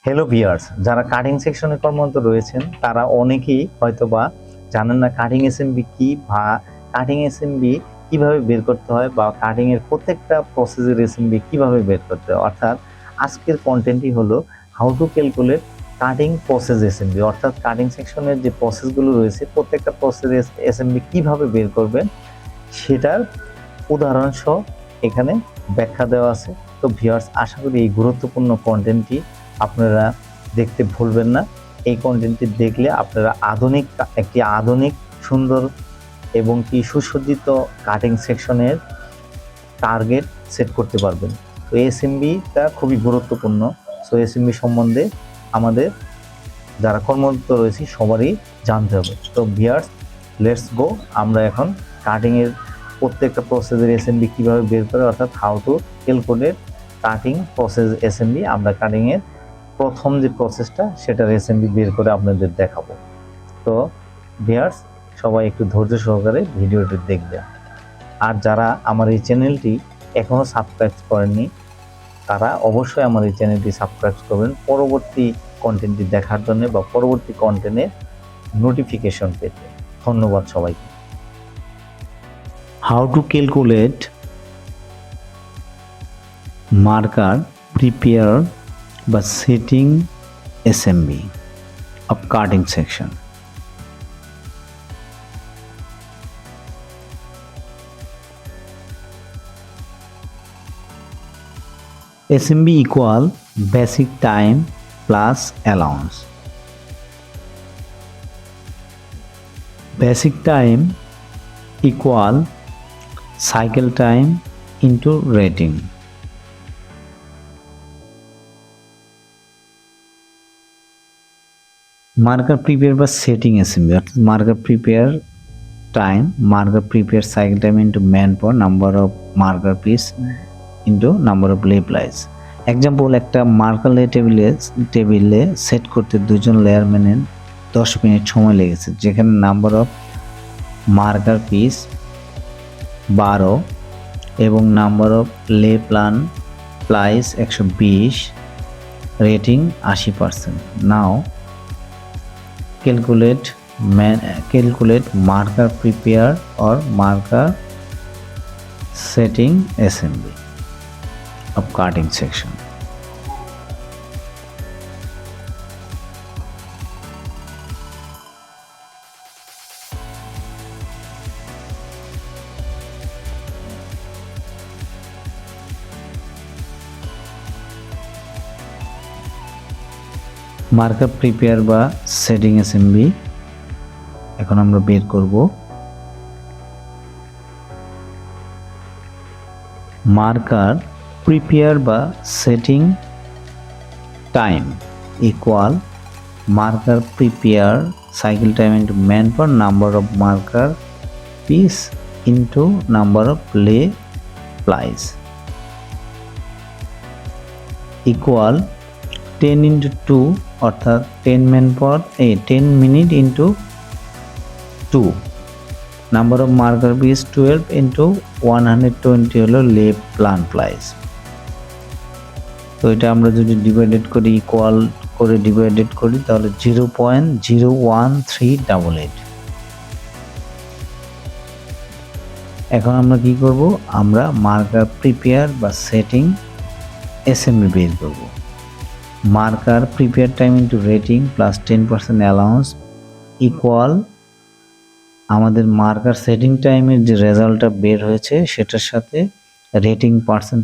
Hello viewers, যারা cutting সেকশনে কর্মরত রয়েছেন তারা অনেকেই হয়তোবা জানেন না কাটিং এসএমবি কি বা কাটিং এসএমবি কিভাবে বের করতে হয় বা কাটিং এর প্রত্যেকটা প্রসেসের এসএমবি কিভাবে বের করতে হয়। অর্থাৎ আজকের কন্টেন্টই হলো how to calculate cutting process SMB, অর্থাৎ কাটিং সেকশনের যে প্রসেসগুলো রয়েছে প্রত্যেকটা প্রসেস এসএমবি কিভাবে বের করবেন সেটার উদাহরণ সহ এখানে ব্যাখ্যা দেওয়া আছে। তো ভিউয়ার্স, আশা করি এই গুরুত্বপূর্ণ কন্টেন্টটি আপনারা দেখতে ভুলবেন না। এই কন্টেন্টটি দেখলে আপনারা একটি আধুনিক সুন্দর এবং কি সুসজ্জিত কাটিং সেকশনের টার্গেট সেট করতে পারবেন। তো এসএমবিটা খুবই গুরুত্বপূর্ণ। সো এসএমবি সম্বন্ধে আমাদের যারা কর্মরত রয়েছে সবারই জানতে হবে। তো ভিউয়ার্স, লেটস গো। আমরা এখন কাটিংয়ের প্রত্যেকটা প্রসেসের এসএমবি কীভাবে বের করে, অর্থাৎ how to calculate cutting process SMB, আমরা কাটিংয়ের প্রথম যে প্রসেসটা সেটার এসএমবি বের করে আপনাদের দেখাবো। তো ভিউয়ার্স, সবাই একটু ধৈর্য সহকারে ভিডিওটি দেখবেন। আর যারা আমার এই চ্যানেলটি এখনও সাবস্ক্রাইব করেননি তারা অবশ্যই আমার এই চ্যানেলটি সাবস্ক্রাইব করবেন পরবর্তী কন্টেন্টটি দেখার জন্য বা পরবর্তী কন্টেন্টের নোটিফিকেশন পেতে। ধন্যবাদ সবাইকে। How to calculate marker prepare by setting SMB of cutting section. SMB equal basic time plus allowance. Basic time equal cycle time into rating. Marker prepare by setting SMB. Marker prepare time, marker prepare cycle time into manpower, number of marker piece into number of lay plies. Example, একটা marker টেবিলে set করতে দুজন layer ম্যানের 10 minute সময় লেগেছে, যেখানে number of marker piece 12 এবং number of লে applies 120, rating 80%. Now calculate marker prepare or marker setting assembly of cutting section. Marker prepare বা সেটিং এসএমবি এখন আমরা বের করব। মার্কার প্রিপেয়ার বা setting time equal marker prepare cycle time into man per number of marker piece into number of লে applies equal 10 into 2 অর্থাৎ 10 minute into 2, number of marker piece 12 into 120 হলো লে applies. তো এটা আমরা যদি ডিভাইডেড করি, ইকুয়াল করে ডিভাইডেড করি, তাহলে 0.01388। এখন আমরা কি করব, আমরা মার্কার প্রিপেয়ার বা সেটিং এসএমবি বের করব। Marker prepare time into rating plus 10% allowance equal আমাদের মার্কার সেটিং টাইমের যে রেজাল্টটা বের হয়েছে সেটার সাথে রেটিং পার্সেন্ট